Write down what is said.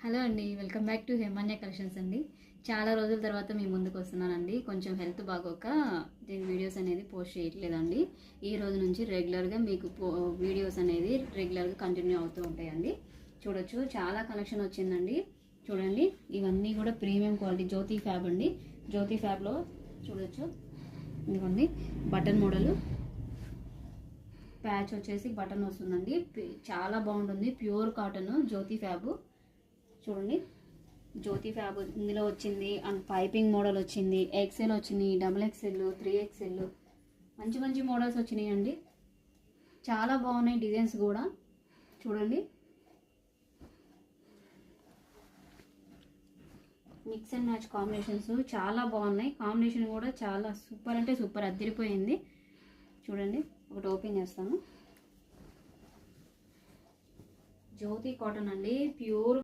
Hello అండి, welcome back to హేమాన్య collections అండి. చాలా రోజుల తర్వాత మీ ముందుకు వస్తున్నానండి. కొంచెం హెల్త్ బాగోక దీని వీడియోస్ అనేది పోస్ట్ చేయట్లేదండి. ఈ రోజు నుంచి రెగ్యులర్గా మీకు వీడియోస్ అనేది రెగ్యులర్గా కంటిన్యూ అవుతూ ఉంటాయండి. చూడొచ్చు, చాలా కలెక్షన్ వచ్చిందండి. చూడండి, ఇవన్నీ కూడా ప్రీమియం క్వాలిటీ జ్యోతి ఫ్యాబ్ అండి. జ్యోతి ఫ్యాబ్లో చూడొచ్చు, ఇదిగోండి బటన్ మోడల్ ప్యాచ్ వచ్చేసి బటన్ వస్తుందండి. చాలా బాగుంటుంది, ప్యూర్ కాటన్ జ్యోతి ఫ్యాబ్. చూడండి, జ్యోతి ఫ్యాబ్ ఇందులో వచ్చింది అండ్ పైపింగ్ మోడల్ వచ్చింది, ఎక్సెల్ వచ్చింది, డబుల్ ఎక్సెల్, 3XL, మంచి మంచి మోడల్స్ వచ్చినాయి అండి. చాలా బాగున్నాయి డిజైన్స్ కూడా. చూడండి, మిక్స్ అండ్ మ్యాచ్ కాంబినేషన్స్ చాలా బాగున్నాయి. కాంబినేషన్ కూడా చాలా సూపర్ అంటే సూపర్ అదిరిపోయింది. చూడండి, ఒకటి ఓపెన్ చేస్తాను. జ్యోతి కాటన్ అండి, ప్యూర్